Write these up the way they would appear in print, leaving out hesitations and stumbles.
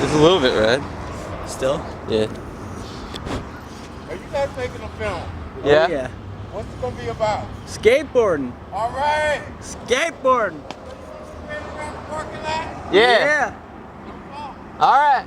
It's a little bit red. Still? Yeah. Are you guys making a film? Yeah? Oh, yeah. What's it gonna be about? Skateboarding. All right. Skateboarding. Ready around the parking lot? Yeah. All right.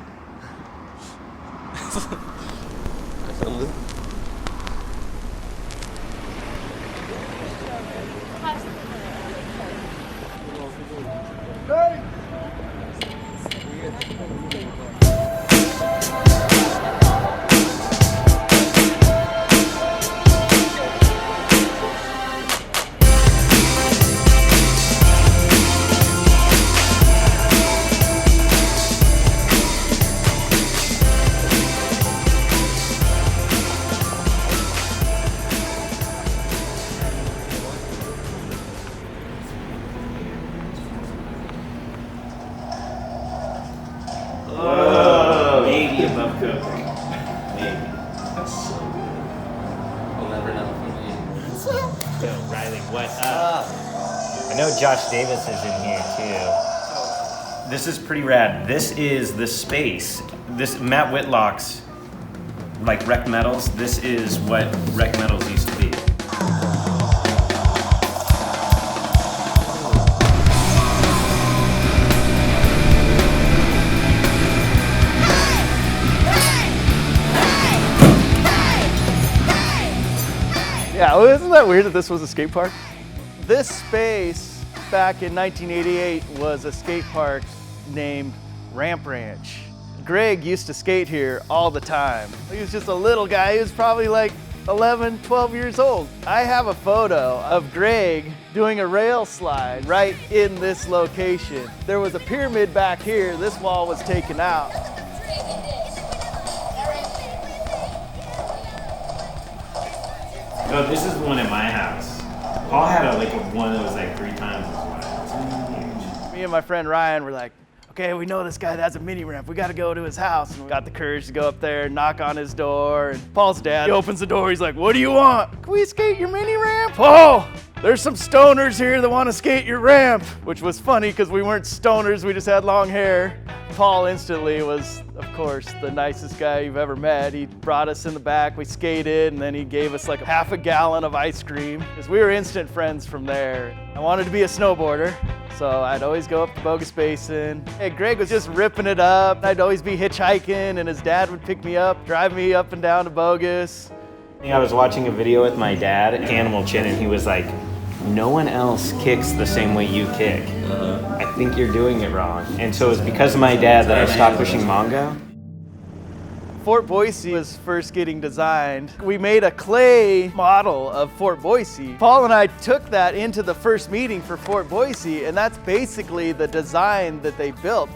Whoa, maybe above coke. Maybe. That's so good. We'll never know from you. Yo, Riley, what up? I know Josh Davis is in here too. This is pretty rad. This is the space. This Matt Whitlock's like Rec Metals. This is what Rec Metals used to be. Yeah, well, isn't that weird that this was a skate park? This space back in 1988 was a skate park named Ramp Ranch. Greg used to skate here all the time. He was just a little guy. He was probably like 11, 12 years old. I have a photo of Greg doing a rail slide right in this location. There was a pyramid back here. This wall was taken out. No, this is the one at my house. Paul had a one that was like 3 times as wide. It's huge. Me and my friend Ryan were like, okay, we know this guy that has a mini ramp. We got to go to his house. And we got the courage to go up there, knock on his door. And Paul's dad, he opens the door. He's like, what do you want? Can we skate your mini ramp? Oh, there's some stoners here that want to skate your ramp, which was funny because we weren't stoners. We just had long hair. Paul instantly was, of course, the nicest guy you've ever met. He brought us in the back, we skated, and then he gave us like half a gallon of ice cream because we were instant friends from there. I wanted to be a snowboarder, so I'd always go up to Bogus Basin. Hey, Greg was just ripping it up. I'd always be hitchhiking, and his dad would pick me up, drive me up and down to Bogus. I was watching a video with my dad, Animal Chin, and he was like, no one else kicks the same way you kick. I think you're doing it wrong. And so it's because of my dad that I stopped pushing Mongo. Fort Boise was first getting designed. We made a clay model of Fort Boise. Paul and I took that into the first meeting for Fort Boise, and that's basically the design that they built.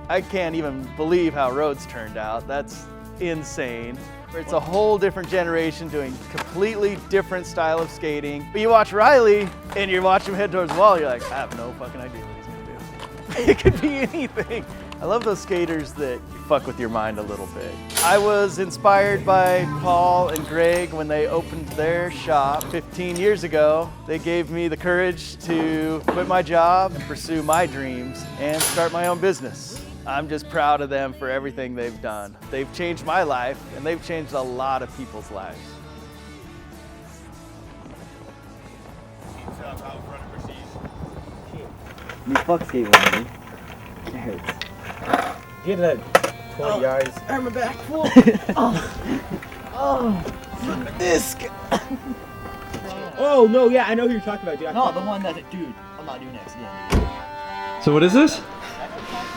I can't even believe how roads turned out. That's insane. It's a whole different generation doing completely different style of skating. But you watch Riley and you watch him head towards the wall, you're like, I have no fucking idea what he's gonna do. It could be anything. I love those skaters that fuck with your mind a little bit. I was inspired by Paul and Greg when they opened their shop 15 years ago. They gave me the courage to quit my job, pursue my dreams, and start my own business. I'm just proud of them for everything they've done. They've changed my life, and they've changed a lot of people's lives. You fuck skateboarding, dude. It hurts. Get that 20 yards. I'm my back full. Oh, disc. Oh, no, yeah, I know who you're talking about, dude. No, the one that, dude, I'm not doing that again. So what is this?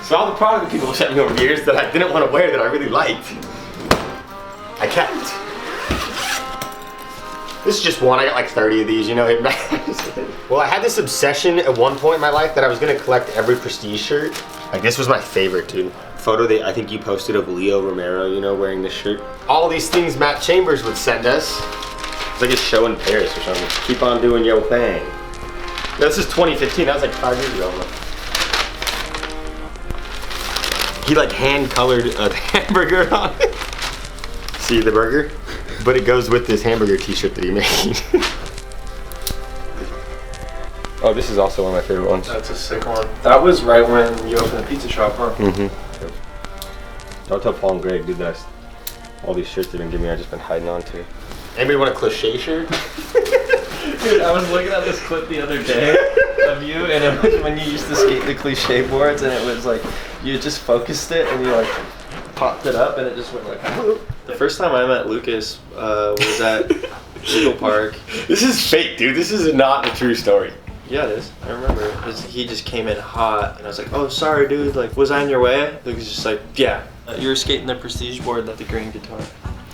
So all the product that people sent me over the years that I didn't want to wear that I really liked, I kept. This is just one. I got like 30 of these, you know. Well, I had this obsession at one point in my life that I was gonna collect every Prestige shirt. Like this was my favorite, dude. Photo that I think you posted of Leo Romero, you know, wearing this shirt. All these things Matt Chambers would send us. It's like a show in Paris or something. Keep on doing your thing. This is 2015. That was like 5 years ago. He like hand colored a hamburger on it. See the burger? But it goes with this hamburger t-shirt that he made. Oh, this is also one of my favorite ones. That's a sick one. That was right when you opened the pizza shop, huh? Mm-hmm. Don't tell Paul and Greg, dude, that all these shirts they've been giving me, I've just been hiding on to. Anybody want a cliche shirt? Dude, I was looking at this clip the other day of you, and it was when you used to skate the cliche boards, and it was like, you just focused it, and you like popped it up, and it just went like, whoop. The first time I met Lucas was at Eagle Park. This is fake, dude. This is not a true story. Yeah, it is. I remember. He just came in hot, and I was like, oh, sorry, dude. Like, was I in your way? Luke was just like, yeah. You were skating the Prestige board, not the green guitar.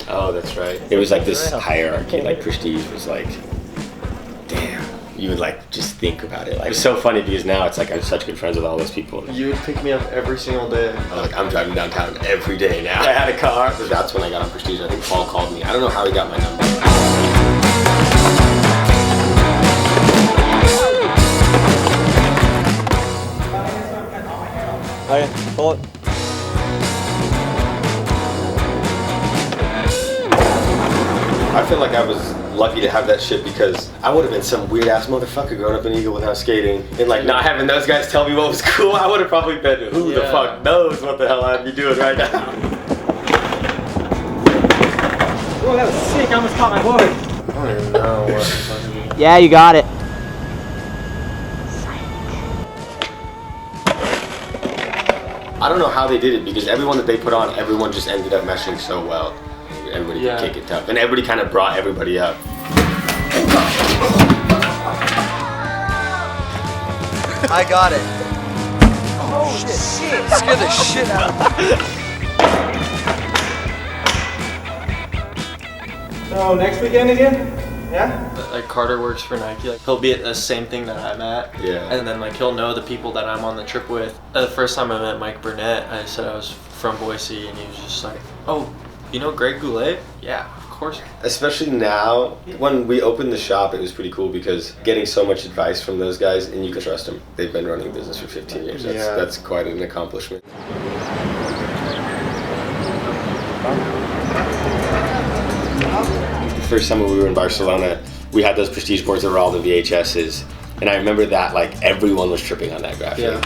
Oh, that's right. It was like this hierarchy, like Prestige was like, damn. You would like just think about it. Like, it's so funny because now it's like I'm such good friends with all those people. You would pick me up every single day. I'm driving downtown every day now. I had a car. That's when I got on Prestige. I think Paul called me. I don't know how he got my number. Okay, pull it. I feel like I was lucky to have that shit because I would have been some weird ass motherfucker growing up in Eagle without skating and like not having those guys tell me what was cool. I would have probably been who the fuck knows what the hell I'd be doing right now. Oh, that was sick. I almost caught my board. I don't even know what fucking... Yeah, you got it. I don't know how they did it because everyone that they put on, everyone just ended up meshing so well. Everybody could kick it tough. And everybody kind of brought everybody up. I got it. Oh shit. Scared the shit out of me. So next weekend again? Yeah? Like Carter works for Nike. Like he'll be at the same thing that I'm at. Yeah. And then like he'll know the people that I'm on the trip with. The first time I met Mike Burnett, I said I was from Boise, and he was just like, "Oh, you know Greg Goulet? Yeah, of course." Especially now, when we opened the shop, it was pretty cool because getting so much advice from those guys, and you can trust them. They've been running a business for 15 years. That's quite an accomplishment. The first summer we were in Barcelona, we had those Prestige boards that were all the VHSs, and I remember that like everyone was tripping on that graphic. Yeah.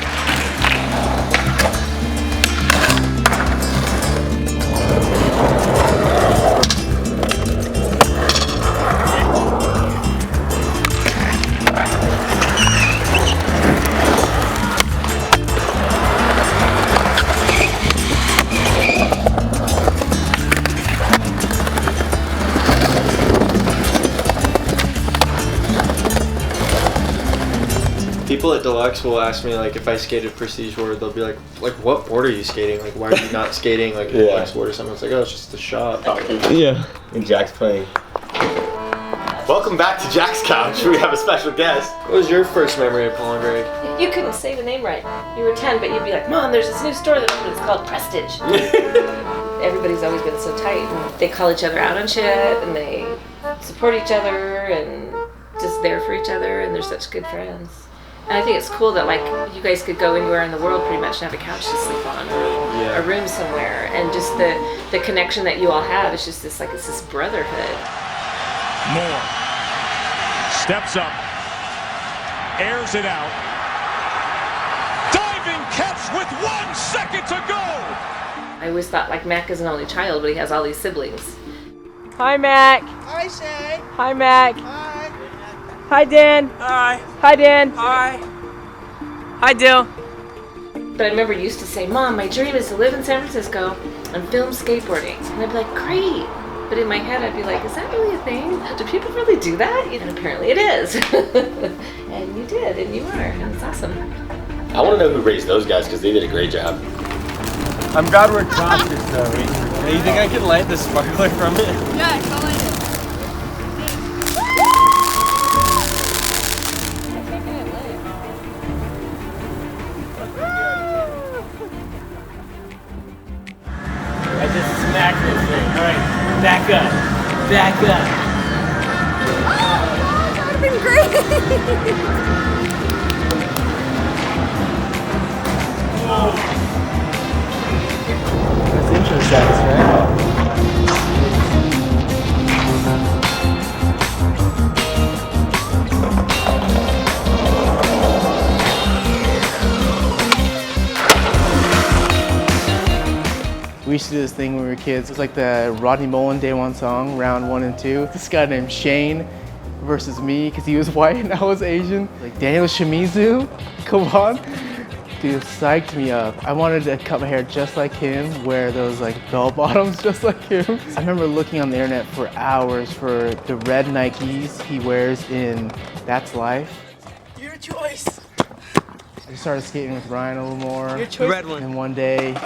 People at Deluxe will ask me like if I skated Prestige board, they'll be like what board are you skating? Like why are you not skating like a Deluxe board or something? It's like, oh, it's just the shop. Yeah. And Jack's playing. Welcome back to Jack's Couch. We have a special guest. What was your first memory of Paul and Greg? You couldn't say the name right. You were 10, but you'd be like, Mom, there's this new store that opened. It's called Prestige. Everybody's always been so tight. And they call each other out on shit, and they support each other, and just there for each other, and they're such good friends. And I think it's cool that like you guys could go anywhere in the world pretty much and have a couch to sleep on, or a room somewhere, and just the connection that you all have is just this like it's this brotherhood. Moore steps up, airs it out. Diving catch with 1 second to go. I always thought like Mac is an only child, but he has all these siblings. Hi, Mac. Hi, Shay. Hi, Mac. Hi. Hi, Dan. Hi. Hi, Dan. Hi. Hi, Dill. But I remember you used to say, Mom, my dream is to live in San Francisco and film skateboarding. And I'd be like, great. But in my head, I'd be like, is that really a thing? Do people really do that? And apparently it is. And you did, and you are, and it's awesome. I want to know who raised those guys because they did a great job. I'm glad we're cautious though. Hey, you think I can light the sparkler from it? Yeah, I'll light it. I just smacked this thing. Alright, back up. Back up. That would have been great. That's intro sex, right? We used to do this thing when we were kids. It was like the Rodney Mullen Day One song, round 1 and 2. This guy named Shane versus me, because he was white and I was Asian. Like Daniel Shimizu, come on. Dude, psyched me up. I wanted to cut my hair just like him, wear those like bell bottoms just like him. I remember looking on the internet for hours for the red Nikes he wears in That's Life. Your choice. I started skating with Ryan a little more. Your choice. Red one. And one day,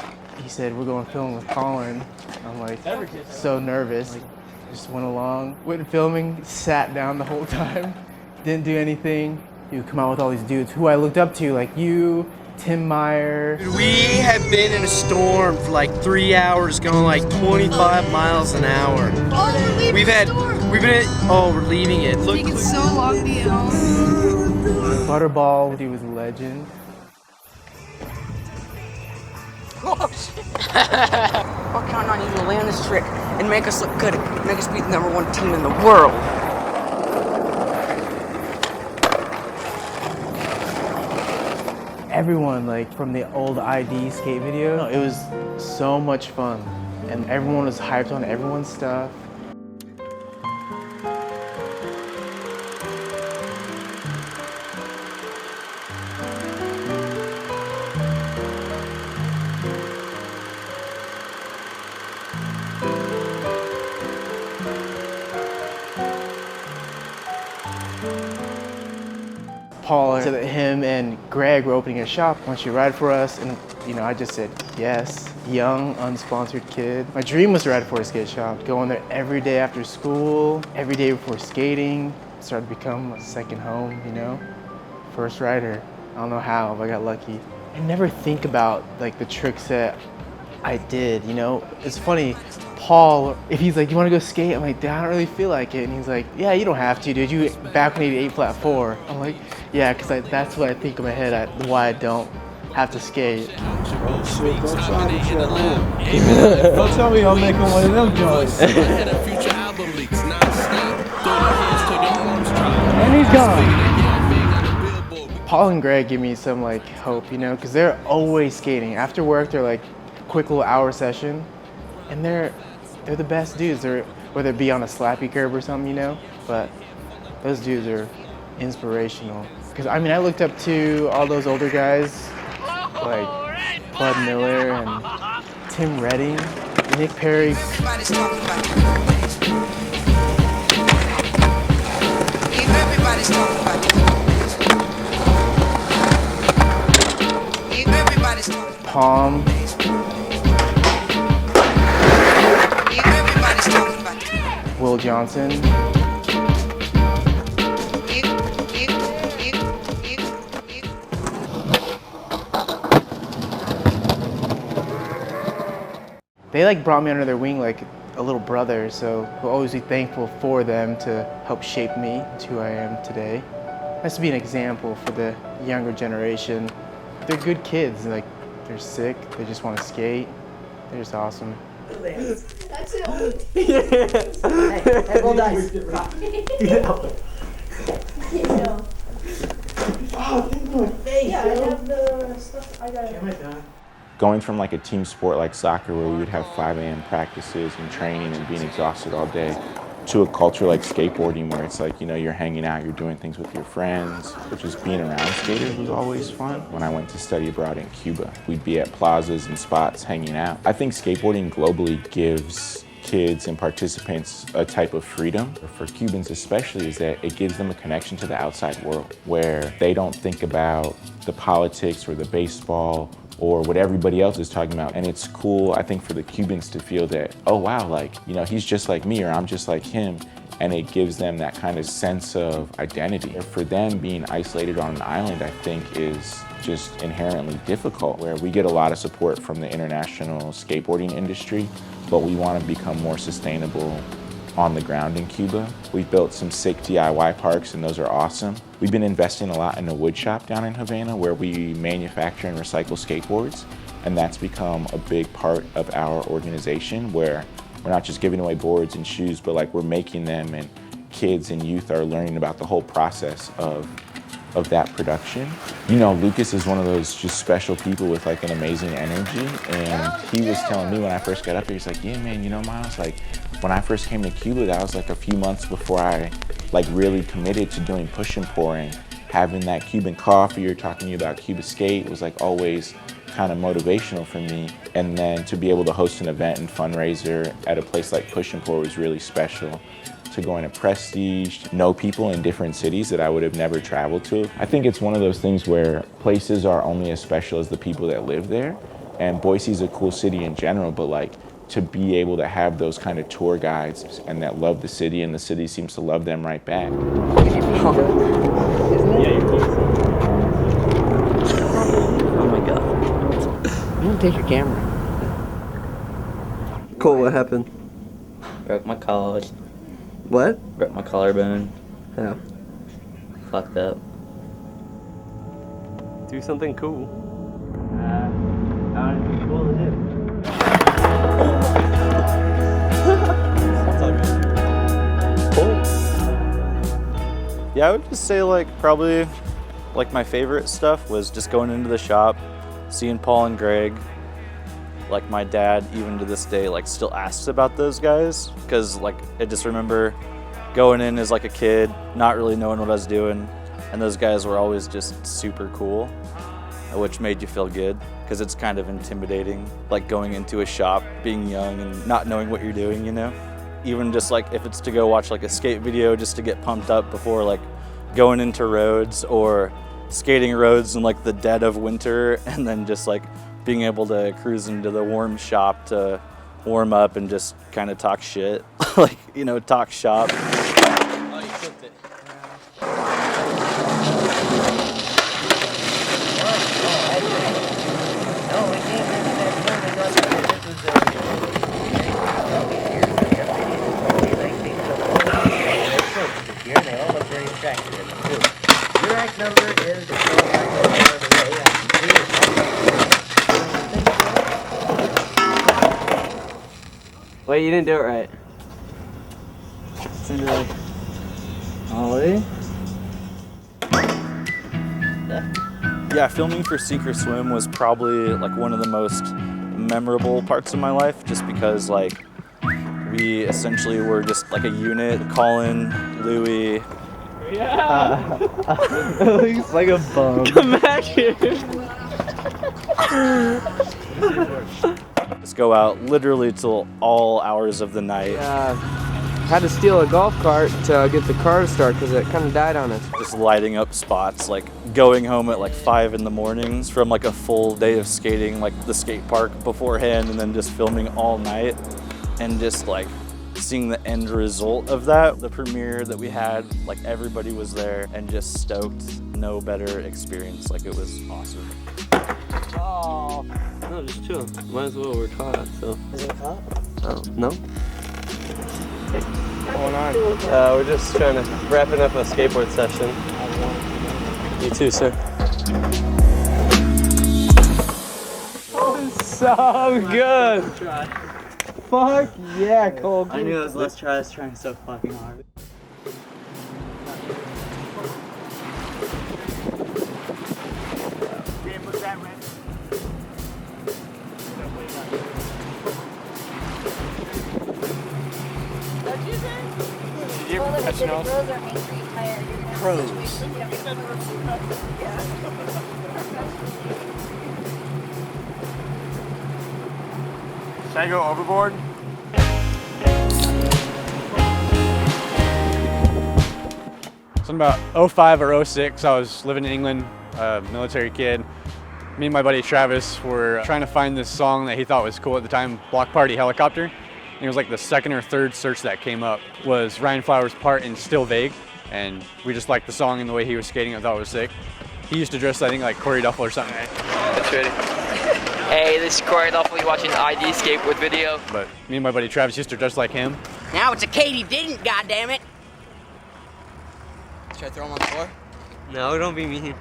he said, we're going filming with Colin. I'm like, so nervous. Just went along, went filming, sat down the whole time, didn't do anything. He would come out with all these dudes who I looked up to, like you, Tim Meyer. We have been in a storm for like 3 hours, going like 25 miles an hour. Oh, we're leaving We're leaving it. Look, Taking so long to get home. Butterball, he was a legend. oh shit. We're counting on you to land this trick and make us look good, make us be the #1 team in the world. Everyone, like from the old ID skate video, it was so much fun. And everyone was hyped on everyone's stuff. Paul said that him and Greg were opening a shop. Why don't you ride for us? And I just said yes. Young, unsponsored kid. My dream was to ride for a skate shop. Going there every day after school, every day before skating. Started to become a second home, First rider. I don't know how, but I got lucky. I never think about like the tricks that I did, It's funny. Paul, if he's like, you want to go skate? I'm like, Dad, I don't really feel like it. And he's like, yeah, you don't have to, dude. You back when you did 8 flat 4. I'm like, yeah, because that's what I think in my head, why I don't have to skate. Don't tell me I'm making one of them joints. And he's gone. Paul and Greg give me some like hope, because they're always skating. After work, they're like a quick little hour session, and they're the best dudes. Whether it be on a slappy curb or something, but those dudes are inspirational. Because I looked up to all those older guys like Bud Miller and Tim Redding, Nick Perry. Everybody's talking about you. Everybody's talking about you. Everybody's talking about you. Palm. Everybody's talking about you. Will Johnson. They like brought me under their wing like a little brother, so I'll always be thankful for them to help shape me to who I am today. Nice to be an example for the younger generation. They're good kids, they're sick, they just want to skate. They're just awesome. That's it. Hey, roll dice. Yeah, I have the stuff. I got it. Going from like a team sport like soccer where we would have 5 a.m. practices and training and being exhausted all day, to a culture like skateboarding where it's like, you're hanging out, you're doing things with your friends, which is being around skaters was always fun. When I went to study abroad in Cuba, we'd be at plazas and spots hanging out. I think skateboarding globally gives kids and participants a type of freedom, for Cubans especially, is that it gives them a connection to the outside world where they don't think about the politics or the baseball or what everybody else is talking about. And it's cool, I think, for the Cubans to feel that, oh wow, he's just like me or I'm just like him. And it gives them that kind of sense of identity. For them, being isolated on an island, I think, is just inherently difficult, where we get a lot of support from the international skateboarding industry, but we want to become more sustainable on the ground in Cuba. We've built some sick DIY parks, and those are awesome. We've been investing a lot in a wood shop down in Havana where we manufacture and recycle skateboards, and that's become a big part of our organization, where we're not just giving away boards and shoes, but we're making them, and kids and youth are learning about the whole process of of that production. You know, Lucas is one of those just special people with like an amazing energy, and he was telling me when I first got up here, he's like, yeah man, you know Miles, like when I first came to Cuba, that was like a few months before I like really committed to doing push and pouring. Having that Cuban coffee, you're talking to you about Cuba Skate was like always kind of motivational for me. And then to be able to host an event and fundraiser at a place like Push and Pour was really special. To go into Prestige, know people in different cities that I would have never traveled to. I think it's one of those things where places are only as special as the people that live there. And Boise's a cool city in general, but like to be able to have those kind of tour guides and that love the city and the city seems to love them right back. Oh my god. I'm gonna take your camera. Cool, what happened? Broke my college. What? Broke my collarbone. Yeah. Fucked up. Do something cool. I don't know cool to do. Yeah, I would just say like probably like my favorite stuff was just going into the shop, seeing Paul and Greg. Like my dad, even to this day, like still asks about those guys because like I just remember going in as like a kid, not really knowing what I was doing, and those guys were always just super cool, which made you feel good because it's kind of intimidating, like going into a shop, being young and not knowing what you're doing, you know? Even just like if it's to go watch like a skate video just to get pumped up before like going into roads or skating roads in like the dead of winter, and then just like being able to cruise into the warm shop to warm up and just kind of talk shit, like, you know, talk shop. Oh, you flipped it. They all look very attractive. Your act number is the Wait, you didn't do it right. It's gonna be like, Ollie? Yeah, filming for Sink or Swim was probably like one of the most memorable parts of my life, just because like we essentially were just like a unit. Colin, Louie. Yeah. It looks like a bum. Come back here. Just go out literally till all hours of the night. Had to steal a golf cart to get the car to start because it kind of died on us. Just lighting up spots, like going home at like 5 in the mornings from like a full day of skating, like the skate park beforehand, and then just filming all night and just like seeing the end result of that. The premiere that we had, like everybody was there and just stoked. No better experience. Like it was awesome. Oh, no, just chill. Might as well. We're caught, so. Is it caught? Oh, no. What's going on? We're just trying to wrapping up a skateboard session. You too, sir. So good. Fuck yeah, Cole. I knew it was less try. I was trying so fucking hard. Did you ever professionals? Pros. Should I go overboard? So about 05 or 06, I was living in England, military kid. Me and my buddy Travis were trying to find this song that he thought was cool at the time, Block Party Helicopter. And it was like the second or third search that came up was Ryan Flowers' part in Still Vague. And we just liked the song and the way he was skating. I thought it was sick. He used to dress, I think, like Corey Duffel or something. That's ready. Hey, this is Corey Duffel. You're watching ID Skateboard video. But me and my buddy Travis used to dress like him. Now it's a Katie didn't, goddammit. Should I throw him on the floor? No, don't be mean.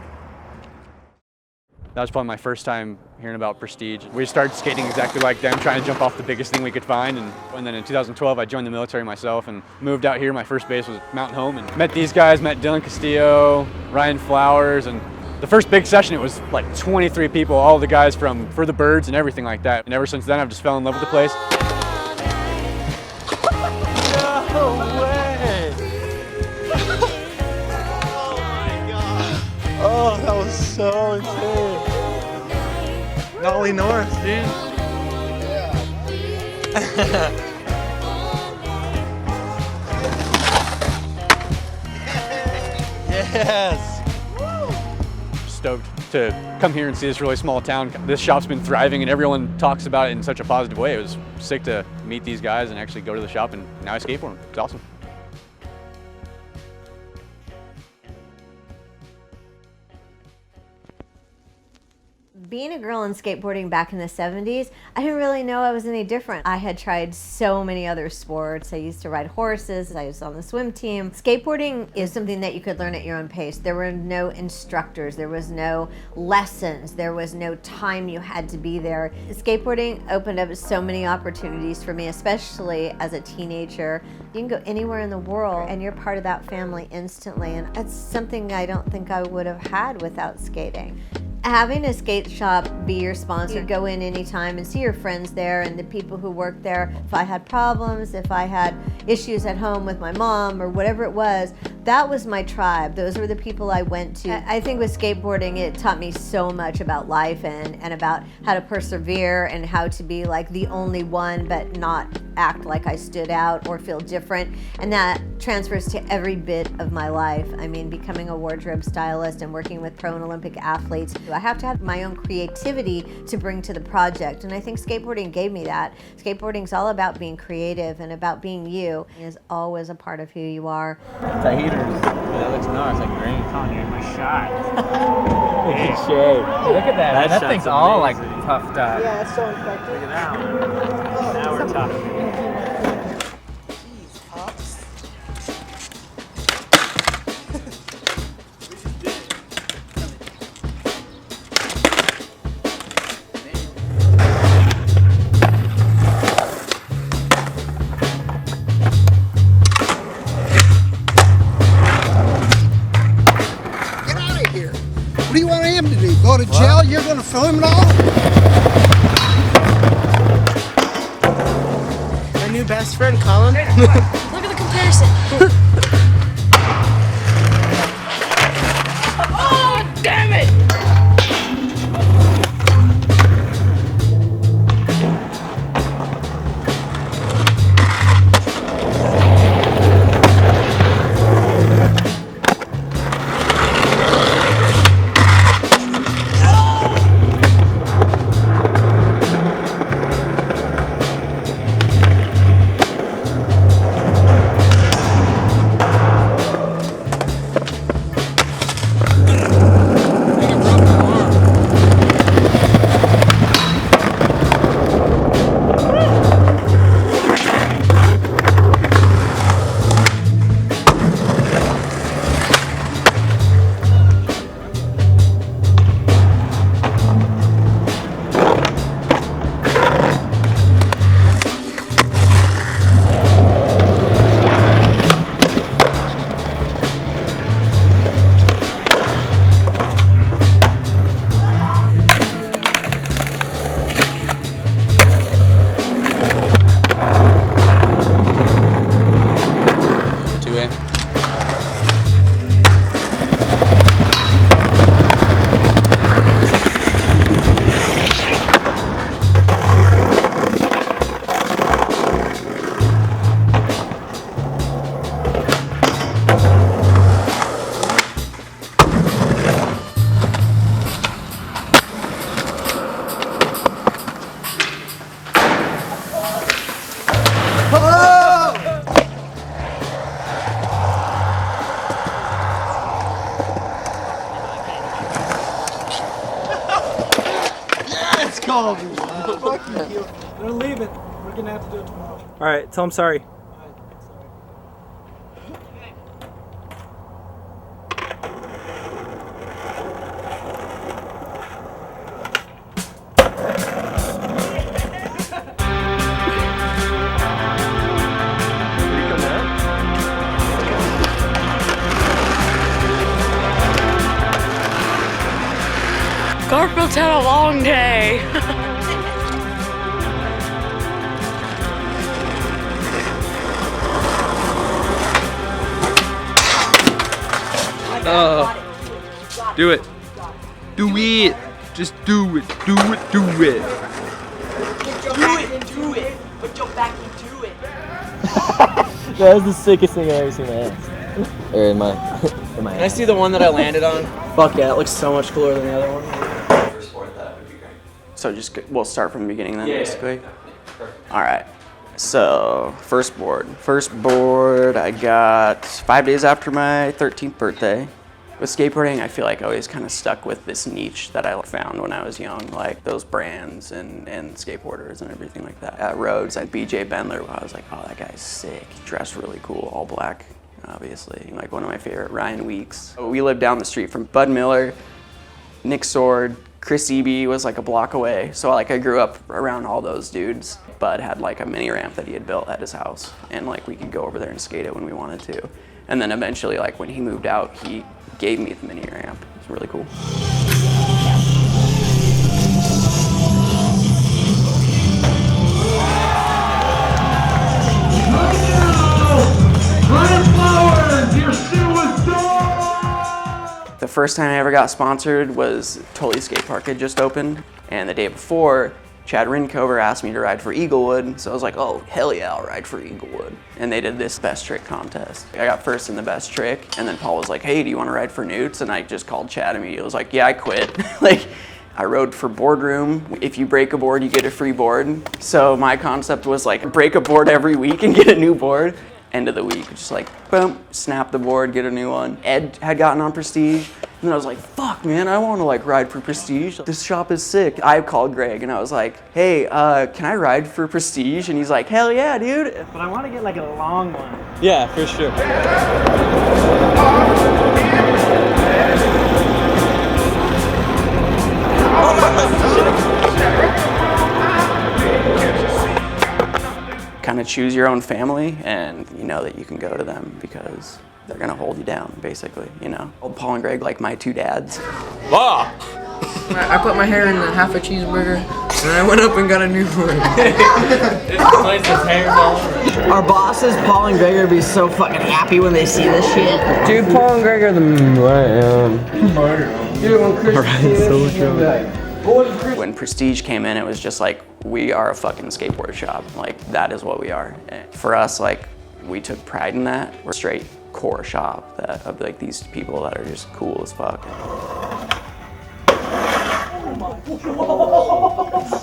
That was probably my first time hearing about Prestige. We started skating exactly like them, trying to jump off the biggest thing we could find. And then in 2012, I joined the military myself and moved out here. My first base was Mountain Home, and met these guys, met Dylan Castillo, Ryan Flowers, and the first big session, it was like 23 people, all the guys from For the Birds and everything like that. And ever since then, I've just fell in love with the place. No way! Oh, that was so insane. Nollie North, dude. Yes. Stoked to come here and see this really small town. This shop's been thriving and everyone talks about it in such a positive way. It was sick to meet these guys and actually go to the shop, and now I skateboard. It's awesome. Being a girl in skateboarding back in the 70s, I didn't really know I was any different. I had tried so many other sports. I used to ride horses, I was on the swim team. Skateboarding is something that you could learn at your own pace. There were no instructors, there was no lessons, there was no time you had to be there. Skateboarding opened up so many opportunities for me, especially as a teenager. You can go anywhere in the world and you're part of that family instantly, and that's something I don't think I would have had without skating. Having a skate shop be your sponsor, go in anytime and see your friends there and the people who work there. If I had problems, if I had issues at home with my mom or whatever it was, that was my tribe. Those were the people I went to. I think with skateboarding, it taught me so much about life and about how to persevere and how to be like the only one but not act like I stood out or feel different. And that transfers to every bit of my life. I mean, becoming a wardrobe stylist and working with pro and Olympic athletes, I have to have my own creativity to bring to the project. And I think skateboarding gave me that. Skateboarding's all about being creative and about being you. It is always a part of who you are. The heaters. That looks nice, like green. Colin, here's my shot. Good shade. Look at that. That thing's all like amazing. puffed up. Yeah, it's so infected. Look at that one. Now we're talking. What do you want him to do? Go to jail? You're going to film it all? My new best friend, Colin. Look at the comparison. Oh, damn it! call me. Fuck you. They're leaving. We're gonna have to do it tomorrow. All right, tell them sorry. Garfield's had a long day. Do it. Do it. Just do it. Do it. Do it. Do it. Put your back into it. That was the sickest thing I've ever seen my ass. Or in my Can I see the one that I landed on? Fuck yeah, it looks so much cooler than the other one. So we'll start from the beginning then, basically. All right. So first board I got 5 days after my 13th birthday. With skateboarding, I feel like I always kind of stuck with this niche that I found when I was young, like those brands and skateboarders and everything like that. At Rhodes, at BJ Bendler, I was like, oh, that guy's sick. He dressed really cool, all black, obviously. Like one of my favorite, Ryan Weeks. We lived down the street from Bud Miller, Nick Sword, Chris Eby was like a block away. So like I grew up around all those dudes. Bud had like a mini ramp that he had built at his house, and like we could go over there and skate it when we wanted to. And then eventually, like when he moved out, he gave me the mini ramp. It's really cool. The first time I ever got sponsored was Tully Skate Park had just opened, and the day before, Chad Rincover asked me to ride for Eaglewood, so I was like, oh, hell yeah, I'll ride for Eaglewood. And they did this best trick contest. I got first in the best trick, and then Paul was like, hey, do you want to ride for Newts? And I just called Chad immediately. I was like, yeah, I quit. Like, I rode for Boardroom. If you break a board, you get a free board. So my concept was like, break a board every week and get a new board. End of the week, just like, boom, snap the board, get a new one. Ed had gotten on Prestige, and then I was like, fuck, man, I want to like ride for Prestige. This shop is sick. I called Greg, and I was like, hey, can I ride for Prestige? And he's like, hell yeah, dude. But I want to get like a long one. Yeah, for sure. Kind of choose your own family, and you know that you can go to them because they're gonna hold you down, basically, you know. Paul and Greg like my two dads. Wow. I put my hair in the half a cheeseburger, and I went up and got a new one. Our bosses, Paul and Greg, would be so fucking happy when they see this shit. Dude, Paul and Greg are the When Prestige came in, it was just like, we are a fucking skateboard shop. Like, that is what we are. And for us, like, we took pride in that. We're a straight core shop of like these people that are just cool as fuck.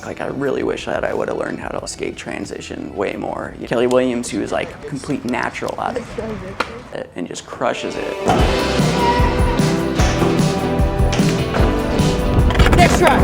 Like, I really wish that I would have learned how to skate transition way more. Kelly Williams, who is like a complete natural at it and just crushes it. Next try.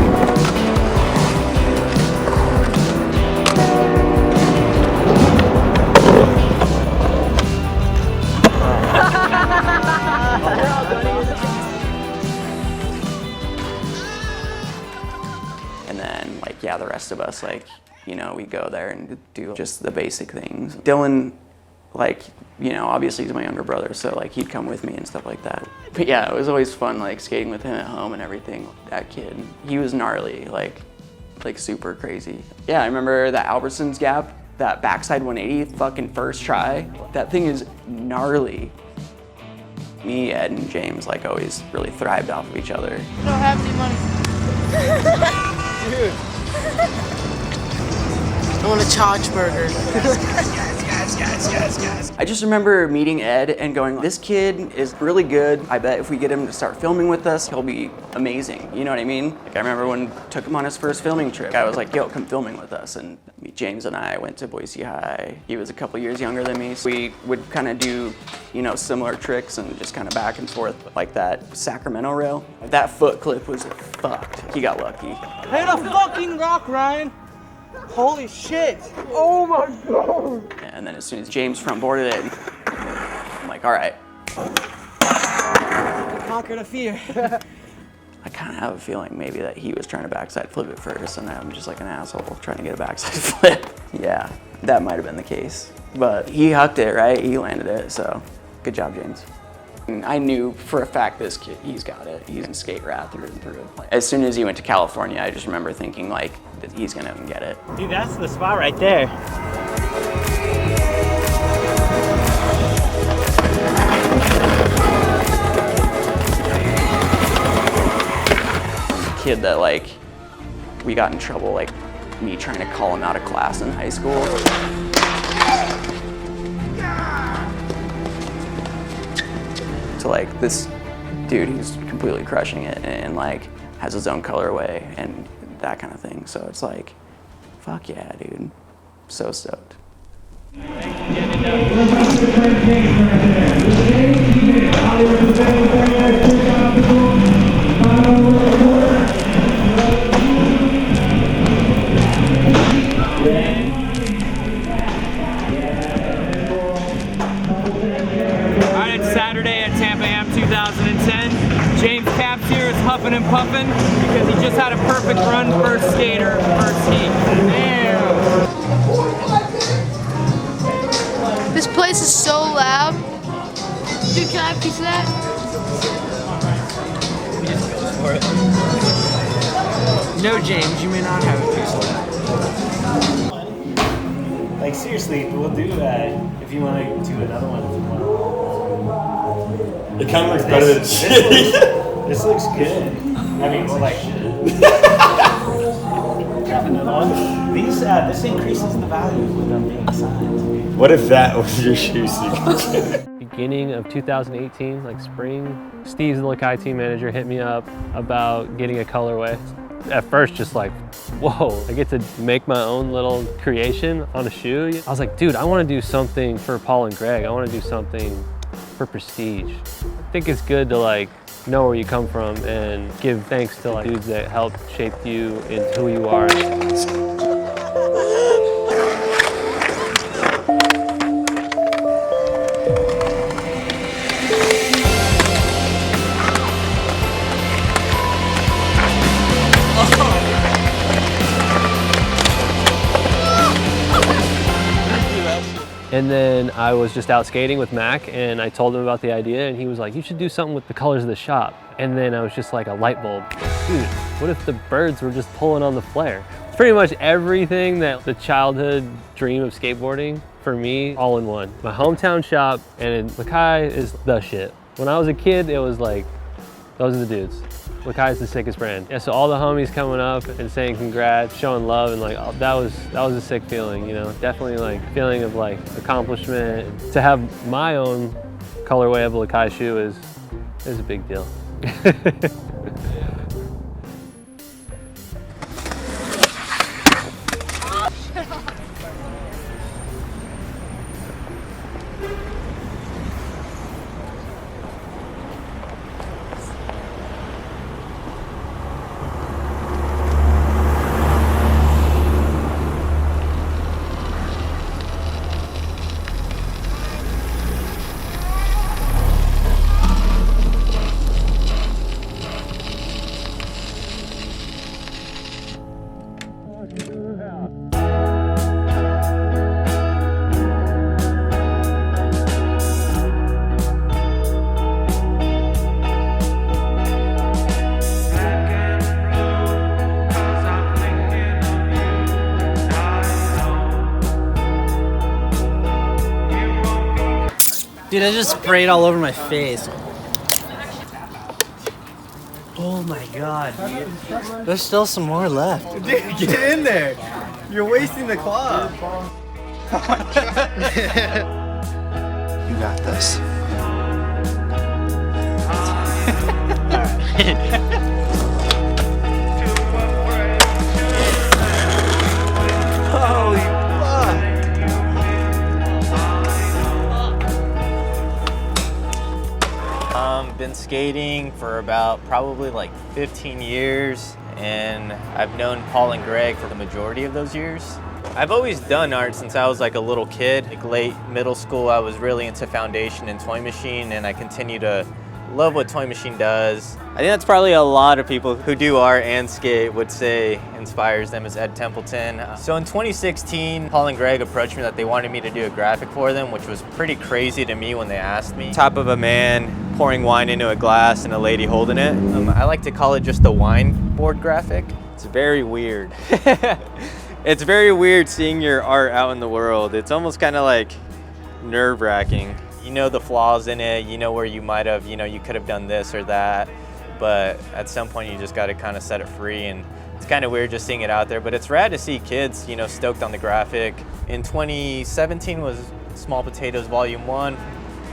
And then, like, yeah, the rest of us, like, you know, we go there and do just the basic things. Dylan, like, you know, obviously he's my younger brother, so like he'd come with me and stuff like that. But yeah, it was always fun, like skating with him at home and everything. That kid, he was gnarly, like super crazy. Yeah, I remember that Albertsons gap, that backside 180 fucking first try. That thing is gnarly. Me, Ed, and James like always really thrived off of each other. I don't have any money. Dude. I want a charge burger. Yes. I just remember meeting Ed and going, this kid is really good. I bet if we get him to start filming with us, he'll be amazing. You know what I mean? Like, I remember when I took him on his first filming trip, I was like, yo, come filming with us. And James and I went to Boise High. He was a couple years younger than me. So we would kind of do, you know, similar tricks and just kind of back and forth like that Sacramento rail. That foot clip was fucked. He got lucky. Hit a fucking rock, Ryan. Holy shit. Oh my God. And then as soon as James front boarded it, I'm like, all right. Conquer the fear. I kind of have a feeling maybe that he was trying to backside flip it first, and I'm just like an asshole trying to get a backside flip. Yeah, that might have been the case. But he hucked it, right? He landed it, so good job, James. And I knew for a fact this kid, he's got it. He can skate rad through and through. As soon as he went to California, I just remember thinking like, that he's gonna get it. Dude, that's the spot right there. Kid that like, we got in trouble, like me trying to call him out of class in high school. To like this dude who's completely crushing it and like has his own colorway and that kind of thing. So it's like, fuck yeah, dude. So stoked. Alright, it's Saturday at Tampa Am 2010. James Capps here is huffing and puffing because he just had a perfect run, first skater, first heat. Damn! This place is so loud. Dude, can I have a piece of that? No, James, you may not have a piece of that. Like seriously, we'll do if you want to do another one. If you want. It kind of looks better than shit. This looks good. I mean, well, like. These this increases the value with them being signed. What if that was your shoe sequence? Beginning of 2018, like spring, Steve's the Lakai team manager hit me up about getting a colorway. At first, just like, whoa, I get to make my own little creation on a shoe. I was like, dude, I want to do something for Paul and Greg. I want to do something for prestige. I think it's good to like know where you come from and give thanks to like dudes that helped shape you into who you are. And then I was just out skating with Mac and I told him about the idea and he was like, you should do something with the colors of the shop. And then I was just like a light bulb. Dude, what if the birds were just pulling on the flare? It's pretty much everything that the childhood dream of skateboarding for me, all in one. My hometown shop and Lakai is the shit. When I was a kid, it was like, those are the dudes. Lakai is the sickest brand. Yeah, so all the homies coming up and saying congrats, showing love, and like that was a sick feeling, you know. Definitely like feeling of like accomplishment. To have my own colorway of a Lakai shoe is a big deal. Dude, I just sprayed all over my face. Oh my god, dude. There's still some more left. Dude, get in there. You're wasting the cloth. You got this. Holy fuck. Been skating for about probably like 15 years, and I've known Paul and Greg for the majority of those years. I've always done art since I was like a little kid. Like late middle school, I was really into Foundation and Toy Machine, and I continue to love what Toy Machine does. I think that's probably a lot of people who do art and skate would say inspires them is Ed Templeton. So in 2016, Paul and Greg approached me that they wanted me to do a graphic for them, which was pretty crazy to me when they asked me. Top of a Man pouring wine into a glass and a lady holding it. I like to call it just the wine board graphic. It's very weird. It's very weird seeing your art out in the world. It's almost kind of like nerve-wracking. You know the flaws in it, you know where you might have, you could have done this or that, but at some point you just got to kind of set it free, and it's kind of weird just seeing it out there, but it's rad to see kids, stoked on the graphic. In 2017 was Small Potatoes Volume 1.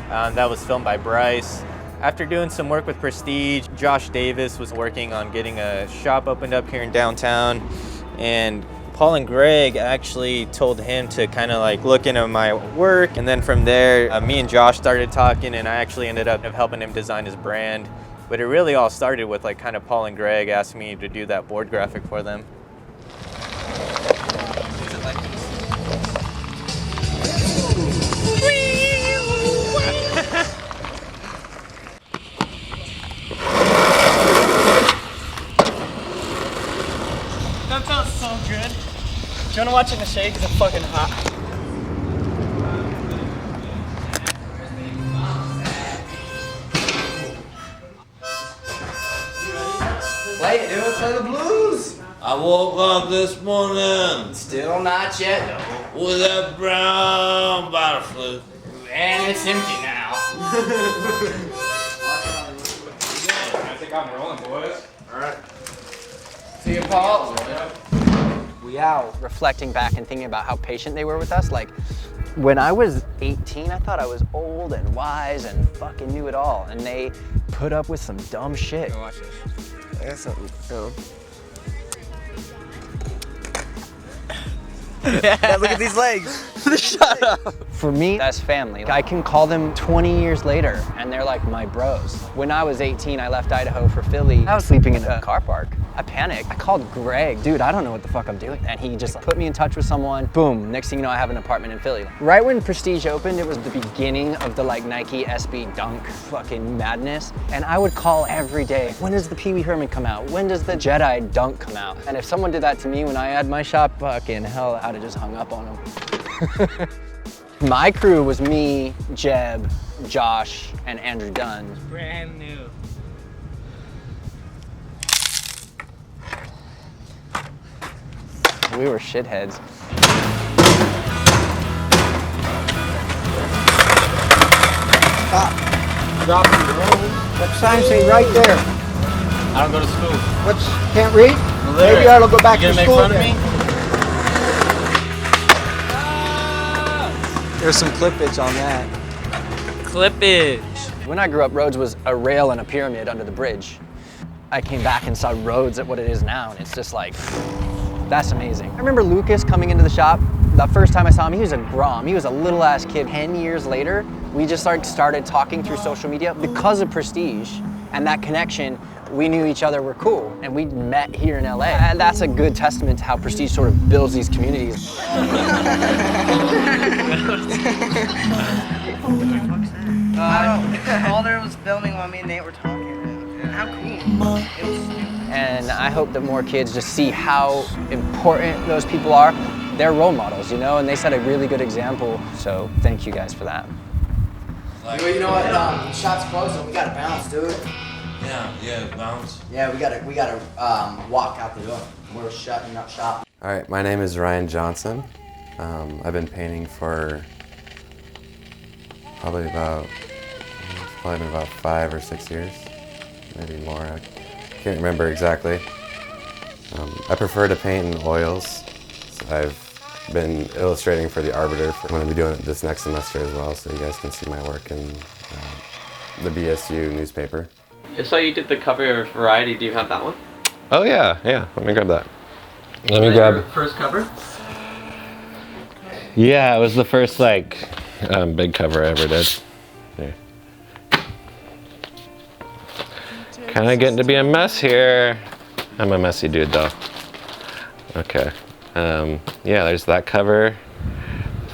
That was filmed by Bryce. After doing some work with Prestige, Josh Davis was working on getting a shop opened up here in downtown, and Paul and Greg actually told him to kind of like look into my work, and then from there, me and Josh started talking, and I actually ended up helping him design his brand. But it really all started with like kind of Paul and Greg asking me to do that board graphic for them. That sounds so good. Do you want to watch it in the shade? Because it's fucking hot. Play it, dude. Play the blues. I woke up this morning. Still not yet, though. With that brown bottle flip. And it's empty now. I think I'm rolling, boys. All right. See you, Paul. We out reflecting back and thinking about how patient they were with us. Like, when I was 18, I thought I was old and wise and fucking knew it all. And they put up with some dumb shit. Watch this. I got something. Yeah, look at these legs. Shut up. For me, that's family. I can call them 20 years later, and they're like my bros. When I was 18, I left Idaho for Philly. I was sleeping in a car park. I panicked. I called Greg. Dude, I don't know what the fuck I'm doing. And he just put me in touch with someone. Boom, next thing you know, I have an apartment in Philly. Right when Prestige opened, it was the beginning of the like Nike SB Dunk fucking madness. And I would call every day, when does the Pee Wee Herman come out? When does the Jedi Dunk come out? And if someone did that to me when I had my shop, fucking hell, I'd have just hung up on them. My crew was me, Jeb, Josh, and Andrew Dunn. Brand new. We were shitheads. Stop. Drop the road. That sign say right there. I don't go to school. What's, can't read? Well, Maybe I ought to go back to school. You gonna make fun of me? There's some clippage on that. Clippage. When I grew up, Rhodes was a rail and a pyramid under the bridge. I came back and saw Rhodes at what it is now, and it's just like, that's amazing. I remember Lucas coming into the shop. The first time I saw him, he was a grom. He was a little ass kid. 10 years later, we just started talking through social media because of Prestige and that connection. We knew each other were cool, and we met here in LA. And that's a good testament to how Prestige sort of builds these communities. Alder was filming while me and Nate were talking. How cool. It was stupid. And I hope that more kids just see how important those people are. They're role models, and they set a really good example. So thank you guys for that. Well, you know what? Shop's closing. We gotta bounce, dude. Yeah, bounce. Yeah, we gotta walk out the door. We're shutting up shop. All right, my name is Ryan Johnson. I've been painting for probably about 5 or 6 years, maybe more. I can't remember exactly. I prefer to paint in oils. So I've been illustrating for the Arbiter. I'm going to be doing it this next semester as well, so you guys can see my work in the BSU newspaper. I saw you did the cover of Variety. Do you have that one? Oh yeah. Let me grab that. Let me grab. First cover? Yeah, it was the first big cover I ever did. Here. Kind of getting to be a mess here. I'm a messy dude though. Okay. Yeah, there's that cover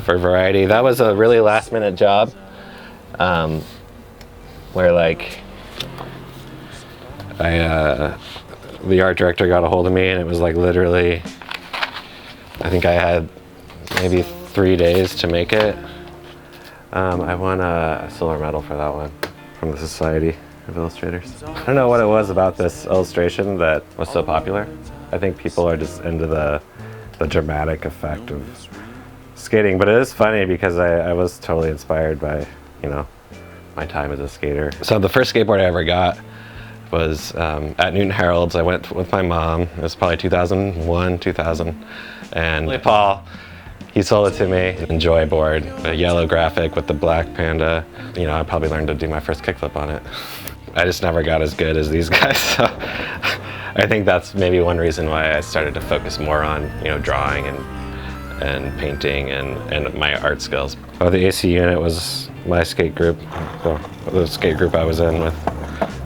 for Variety. That was a really last minute job. Where the art director got a hold of me, and it was literally, I think I had maybe 3 days to make it. I won a silver medal for that one. from the Society of Illustrators. I don't know what it was about this illustration that was so popular. I think people are just into the dramatic effect of skating, but it is funny because I was totally inspired by, you know, my time as a skater. So the first skateboard I ever got was at Newton Herald's. I went with my mom. It was probably 2001, 2000, and Paul, he sold it to me. Enjoy board, a yellow graphic with the black panda. You know, I probably learned to do my first kickflip on it. I just never got as good as these guys, so I think that's maybe one reason why I started to focus more on, you know, drawing and painting and my art skills. Oh, the AC unit was my skate group, so the skate group I was in with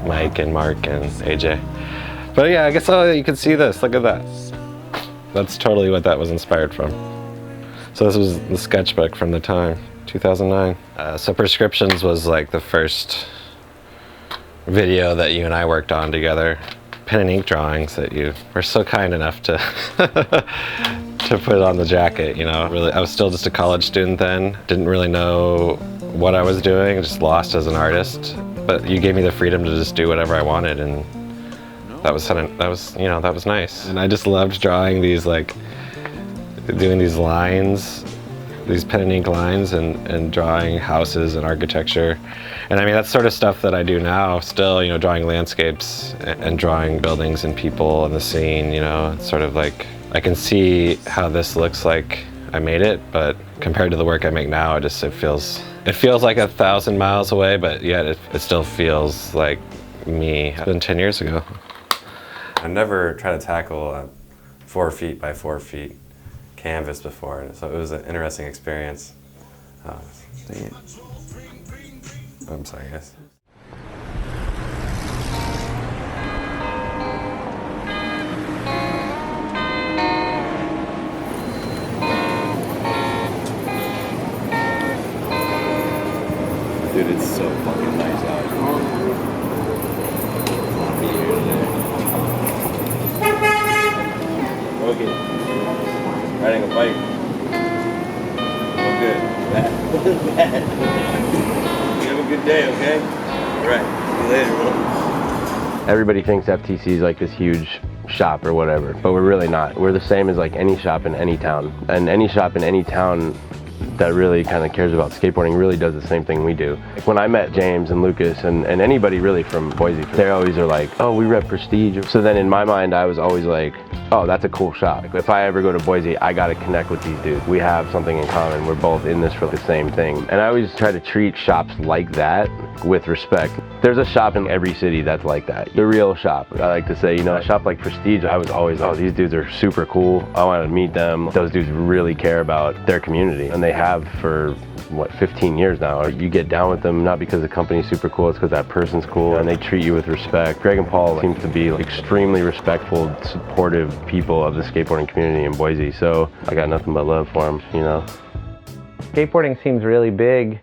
Mike and Mark and AJ. But yeah, I guess you can see this, look at that. That's totally what that was inspired from. So this was the sketchbook from the time, 2009. So Prescriptions was like the first video that you and I worked on together. Pen and ink drawings that you were so kind enough to to put on the jacket, you know. Really, I was still just a college student then. Didn't really know what I was doing, just lost as an artist. But you gave me the freedom to just do whatever I wanted, and that was nice. And I just loved drawing these, like, doing these lines, these pen and ink lines, and drawing houses and architecture. And I mean, that's sort of stuff that I do now still, you know, drawing landscapes and drawing buildings and people and the scene, you know. It's sort of like, I can see how this looks like I made it, but compared to the work I make now, it feels like 1,000 miles away, but yet it still feels like me. It's been 10 years ago. I've never tried to tackle a 4 feet by 4 feet canvas before, so it was an interesting experience. I'm sorry, guys. Dude, it's so fucking nice out. Okay. Riding a bike. Oh, good. Bad. You have a good day, okay? All right. See you later, bro. Everybody thinks FTC is like this huge shop or whatever, but we're really not. We're the same as like any shop in any town. And any shop in any town that really kind of cares about skateboarding really does the same thing we do. Like when I met James and Lucas and anybody really from Boise, they always are like, oh, we rep Prestige. So then in my mind, I was always like, oh, that's a cool shop. If I ever go to Boise, I gotta connect with these dudes. We have something in common. We're both in this for the same thing. And I always try to treat shops like that with respect. There's a shop in every city that's like that. The real shop. I like to say, you know, a shop like Prestige, I was always, oh, these dudes are super cool. I want to meet them. Those dudes really care about their community. And they have for, what, 15 years now. You get down with them not because the company's super cool, it's because that person's cool and they treat you with respect. Greg and Paul seem to be extremely respectful, supportive people of the skateboarding community in Boise. So I got nothing but love for them, you know. Skateboarding seems really big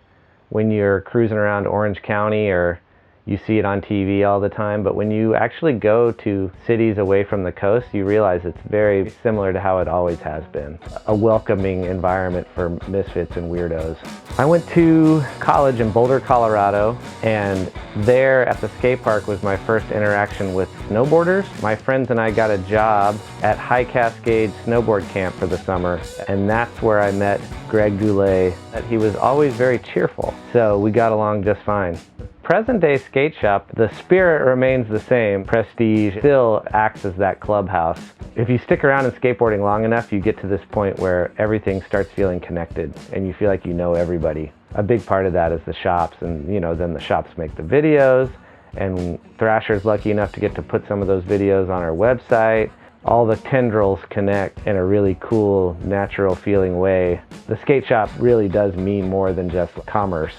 when you're cruising around Orange County or you see it on TV all the time, but when you actually go to cities away from the coast, you realize it's very similar to how it always has been. A welcoming environment for misfits and weirdos. I went to college in Boulder, Colorado, and there at the skate park was my first interaction with snowboarders. My friends and I got a job at High Cascade Snowboard Camp for the summer, and that's where I met Greg Goulet. He was always very cheerful, so we got along just fine. Present-day skate shop, the spirit remains the same. Prestige still acts as that clubhouse. If you stick around in skateboarding long enough, you get to this point where everything starts feeling connected and you feel like you know everybody. A big part of that is the shops, and you know, then the shops make the videos, and Thrasher's lucky enough to get to put some of those videos on our website. All the tendrils connect in a really cool, natural feeling way. The skate shop really does mean more than just commerce.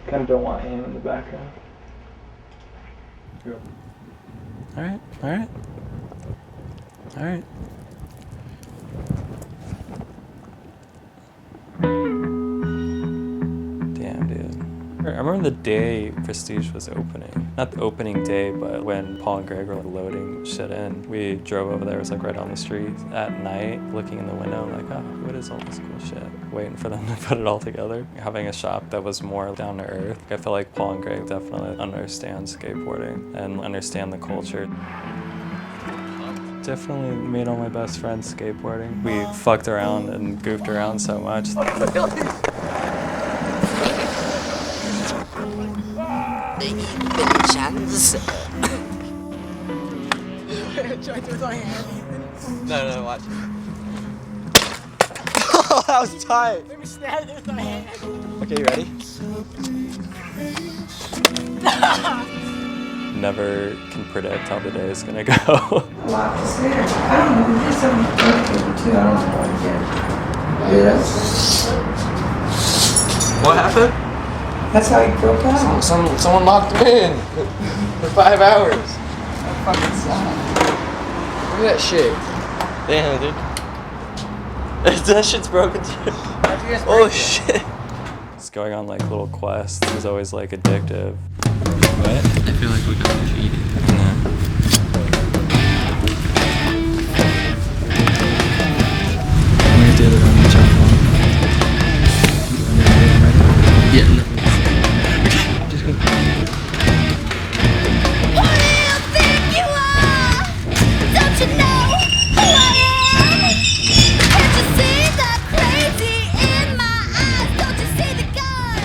Kind of don't want him in the background. All right. Damn, dude. I remember the day Prestige was opening. Not the opening day, but when Paul and Greg were loading shit in. We drove over there, it was like right on the street at night, looking in the window, like, oh, what is all this cool shit? waiting for them to put it all together. Having a shop that was more down to earth. I feel like Paul and Greg definitely understand skateboarding and understand the culture. Definitely made all my best friends skateboarding. We fucked around and goofed around so much. No, watch. Oh, that was tight. Let me snap it with my hand. Okay, you ready? Never can predict how the day is gonna go. What happened? That's how he broke out. Someone locked him in for 5 hours. That fucking sucks. Look at that shit. Damn, dude. That shit's broken too. Oh shit. Just going on like little quests is always like addictive. What? I feel like we got defeated. Where's the other one? Yeah, no. Just go. Who do you think you are? Don't you know who I am? Can't you see the crazy in my eyes? Don't you see the gun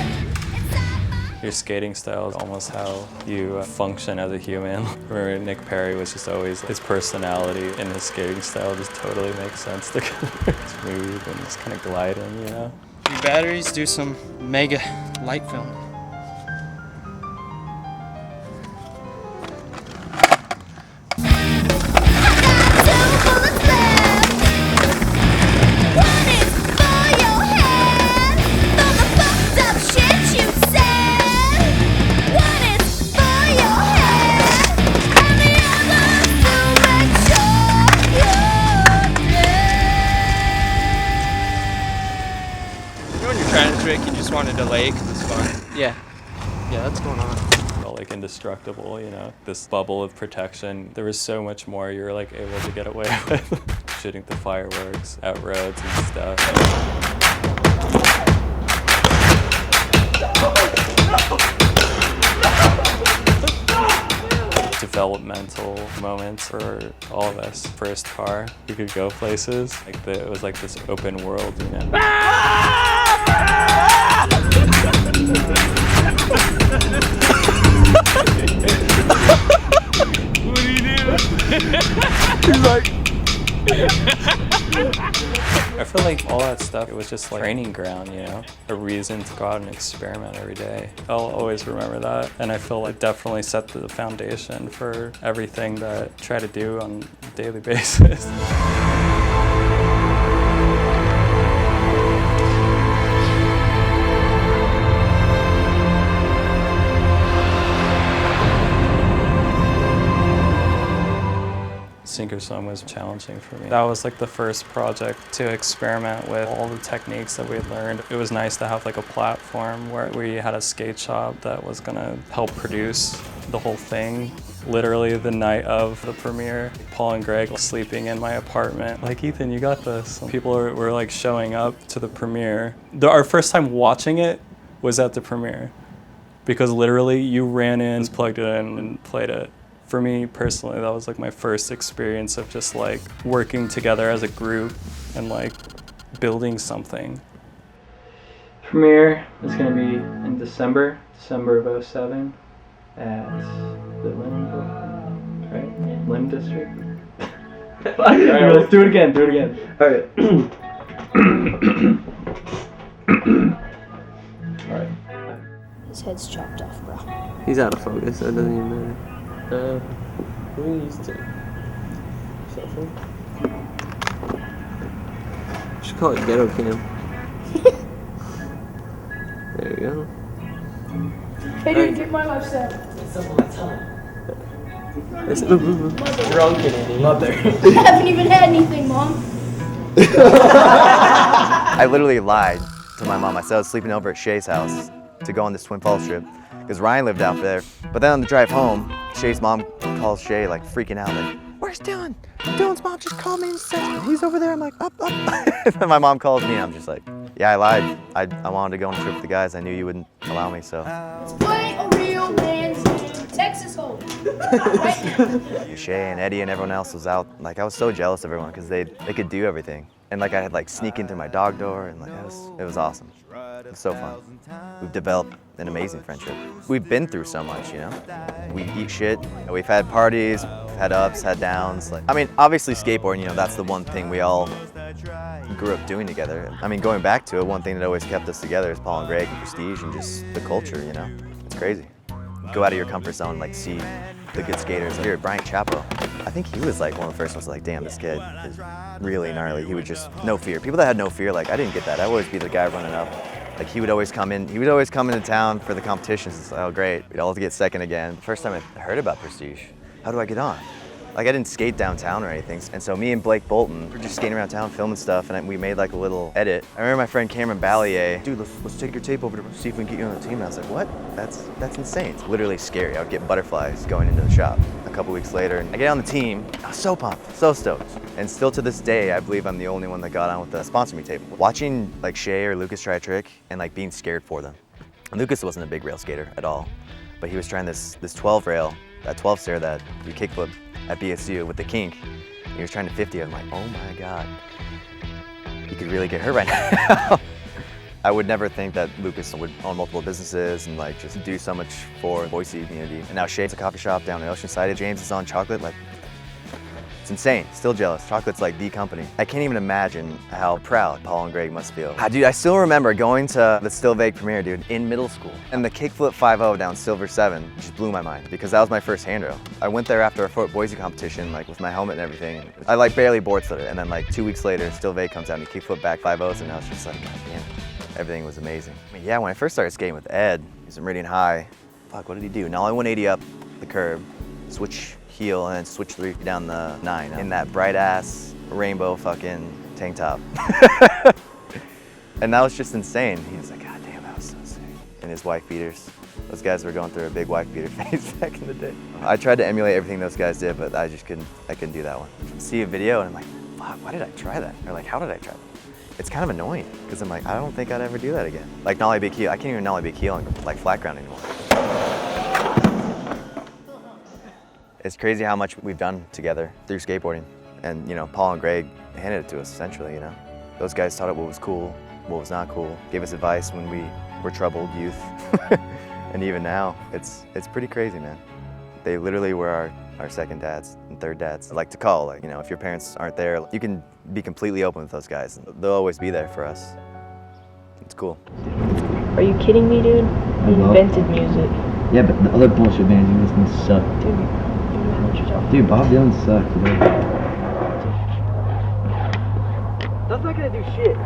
inside my... Your skating style is almost how you function as a human. Where Nick Perry was just always, his personality and his skating style just totally makes sense together. Smooth and just kind of gliding, you know? Your batteries, do some mega light film. You just want to delay because it's fun. Yeah, that's going on. Felt like indestructible, you know, this bubble of protection. There was so much more you were like able to get away with. Shooting the fireworks at roads and stuff. Developmental moments for all of us. First car, we could go places. Like it was like this open world, you know. What do you do? He's like... I feel like all that stuff, it was just like training ground, you know? A reason to go out and experiment every day. I'll always remember that. And I feel like definitely set the foundation for everything that I try to do on a daily basis. Sink or swim was challenging for me. That was like the first project to experiment with all the techniques that we had learned. It was nice to have like a platform where we had a skate shop that was gonna help produce the whole thing. Literally the night of the premiere, Paul and Greg were sleeping in my apartment. Like, Ethan, you got this. People were like showing up to the premiere. Our first time watching it was at the premiere because literally you ran in, plugged it in and played it. For me personally, that was like my first experience of just like working together as a group and like building something. Premiere is going to be in December of 07 at the Lim, right? Lim District. Alright, let's do it again. Alright. Alright. His head's chopped off, bro. He's out of focus, so it doesn't even matter. What are you used to? Cell phone? You should call it ghetto cam. There you go. Hey dude, get my left side. It's up on my tongue. Drunk and mother. I haven't even had anything, Mom. I literally lied to my mom. I said I was sleeping over at Shay's house to go on this Twin Falls trip because Ryan lived out there. But then on the drive home, Shay's mom calls Shay like freaking out, like, "Where's Dylan? Dylan's mom just called me and said he's over there." I'm like, up. And then my mom calls me and I'm just like, Yeah, I lied. I wanted to go on a trip with the guys. I knew you wouldn't allow me, so. Let's play a real man's game. Texas Hold'em. Right now. Shay and Eddie and everyone else was out. Like, I was so jealous of everyone because they could do everything. And like I had like sneak in through my dog door and like it was awesome. It was so fun. We've developed an amazing friendship. We've been through so much, you know? We eat shit. We've had parties, we've had ups, had downs. Like, I mean, obviously skateboarding, you know, that's the one thing we all grew up doing together. I mean, going back to it, one thing that always kept us together is Paul and Greg and Prestige and just the culture, you know? It's crazy. Go out of your comfort zone, like see the good skaters. Here, Brian Chapo, I think he was like one of the first ones like, damn, this kid is really gnarly. He would just, no fear. People that had no fear, like I didn't get that. I would always be the guy running up. Like he would always come into town for the competitions. It's like, oh great, we'd all have to get second again. First time I heard about Prestige, how do I get on? Like I didn't skate downtown or anything. And so me and Blake Bolton were just skating around town filming stuff and we made like a little edit. I remember my friend Cameron Ballier, dude, let's take your tape over to see if we can get you on the team. And I was like, what? That's insane. It's literally scary. I would get butterflies going into the shop. A couple weeks later, and I get on the team. I was so pumped, so stoked. And still to this day, I believe I'm the only one that got on with the sponsor me tape. Watching like Shay or Lucas try a trick and like being scared for them. And Lucas wasn't a big rail skater at all, but he was trying this 12 rail, that 12 stair that you kickflip at BSU with the kink. He was trying to 50. I'm like, oh my God, he could really get hurt right now. I would never think that Lucas would own multiple businesses and like just do so much for the Boise community. And now Shay's a coffee shop down in Oceanside. James is on chocolate. Like, it's insane. Still jealous. Chocolate's like the company. I can't even imagine how proud Paul and Greg must feel. Dude, I still remember going to the Still Vague premiere, dude, in middle school. And the kickflip 5.0 down Silver 7 just blew my mind because that was my first handrail. I went there after a Fort Boise competition, like with my helmet and everything. I like barely board slid it. And then like 2 weeks later, Still Vague comes out and he kickflip back 5.0s and I was just like, God damn, everything was amazing. I mean, yeah, when I first started skating with Ed, he was a Meridian High. Fuck, what did he do? Nollie 180 up the curb, switch heel and then switch 3 down the 9 in that bright ass rainbow fucking tank top. And that was just insane. He was like, God damn, that was so sick. And his wife beaters. Those guys were going through a big wife beater phase back in the day. I tried to emulate everything those guys did, but I couldn't do that one. See a video and I'm like, fuck, why did I try that? Or like, how did I try that? It's kind of annoying because I'm like, I don't think I'd ever do that again. Like nollie big heel, I can't even nollie big heel on like flat ground anymore. It's crazy how much we've done together through skateboarding. And you know, Paul and Greg handed it to us essentially, you know. Those guys taught us what was cool, what was not cool, gave us advice when we were troubled youth. And even now, it's pretty crazy, man. They literally were our second dads and third dads. I like to call, like, you know, if your parents aren't there, you can be completely open with those guys. They'll always be there for us. It's cool. Are you kidding me, dude? You invented music. Yeah, but the other bullshit bands you listen to suck. Dude, you know what you're talking Dude, Bob Dylan sucks, dude. That's not gonna do shit.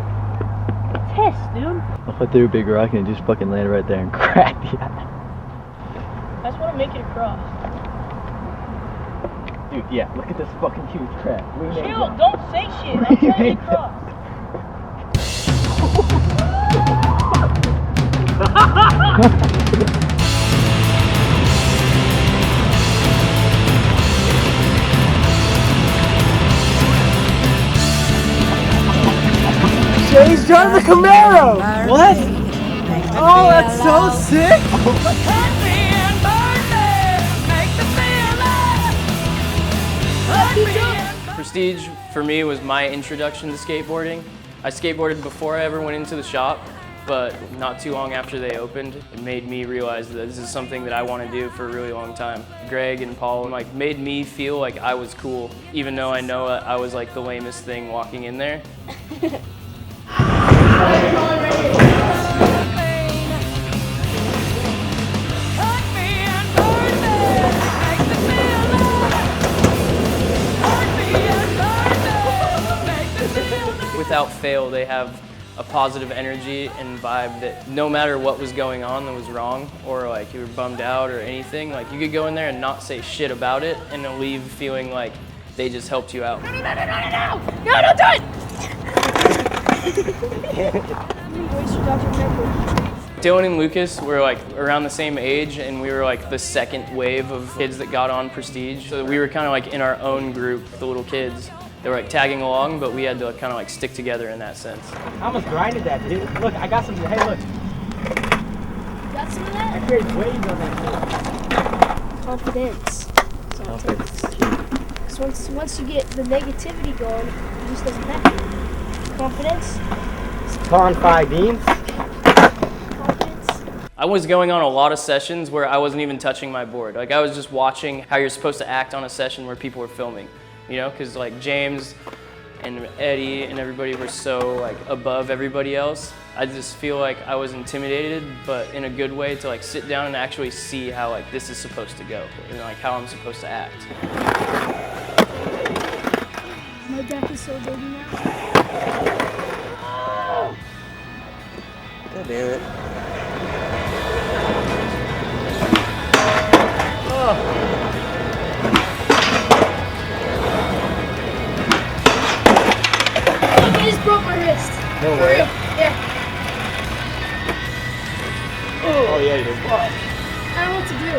Test, dude. I threw a big rock and it just fucking landed right there and cracked the eye. I just wanna make it across. Dude, yeah, look at this fucking huge crack. Chill, don't say shit. I'm trying to get across. Shay's driving the Camaro! What? Oh, that's so sick! Prestige, for me, was my introduction to skateboarding. I skateboarded before I ever went into the shop, but not too long after they opened, it made me realize that this is something that I want to do for a really long time. Greg and Paul like made me feel like I was cool, even though I know I was like the lamest thing walking in there. Without fail, they have a positive energy and vibe that no matter what was going on that was wrong, or like you were bummed out or anything, like you could go in there and not say shit about it and then leave feeling like they just helped you out. No, don't do it! Dylan and Lucas were like around the same age, and we were like the second wave of kids that got on Prestige. So we were kind of like in our own group, the little kids. They were like tagging along, but we had to kind of like stick together in that sense. I almost grinded that, dude. Look, I got some. Hey, look. Got some of that? I created waves on that shit. Confidence. Because once you get the negativity going, it just doesn't happen. Confidence. Con 5 beams. I was going on a lot of sessions where I wasn't even touching my board. Like I was just watching how you're supposed to act on a session where people were filming, you know, because like James and Eddie and everybody were so like above everybody else. I just feel like I was intimidated, but in a good way, to like sit down and actually see how like this is supposed to go and like how I'm supposed to act. My back is so big now. God damn it. Look, I just broke my wrist. No way. Yeah. Oh yeah, you did. I don't know what to do.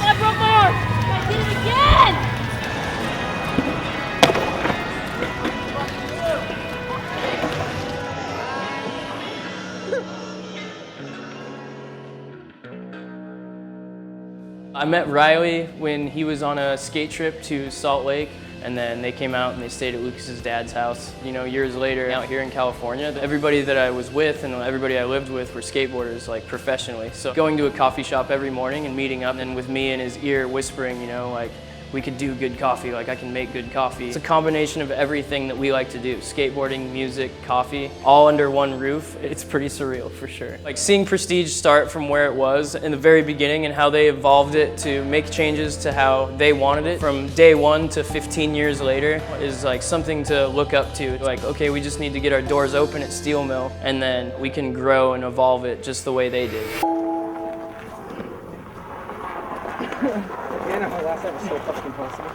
I broke my arm. I did it again. I met Riley when he was on a skate trip to Salt Lake, and then they came out and they stayed at Lucas's dad's house. You know, years later, out here in California, everybody that I was with and everybody I lived with were skateboarders, like professionally. So going to a coffee shop every morning and meeting up, and with me in his ear whispering, you know, like, we could do good coffee, like I can make good coffee. It's a combination of everything that we like to do. Skateboarding, music, coffee, all under one roof. It's pretty surreal for sure. Like seeing Prestige start from where it was in the very beginning and how they evolved it to make changes to how they wanted it from day one to 15 years later is like something to look up to. Like, okay, we just need to get our doors open at Steel Mill and then we can grow and evolve it just the way they did. Man, my last night was so fucking possible.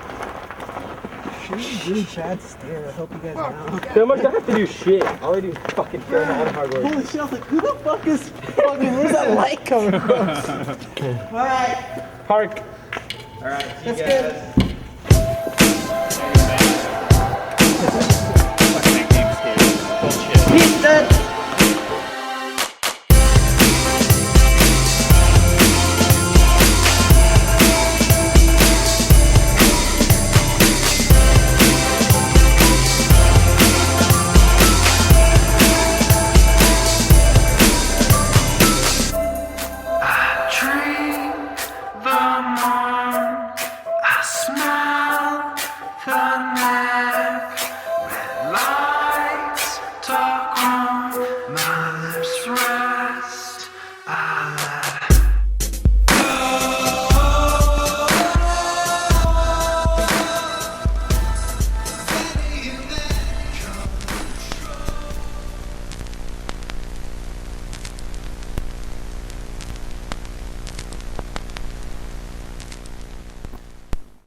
Shouldn't do Chad's stare. I help you guys out. So much I have to do shit. All I do is fucking film all the hard work. Holy shit, I was like, who the fuck is fucking, where's that light coming from? Alright. Park. Alright, see you guys. He's dead.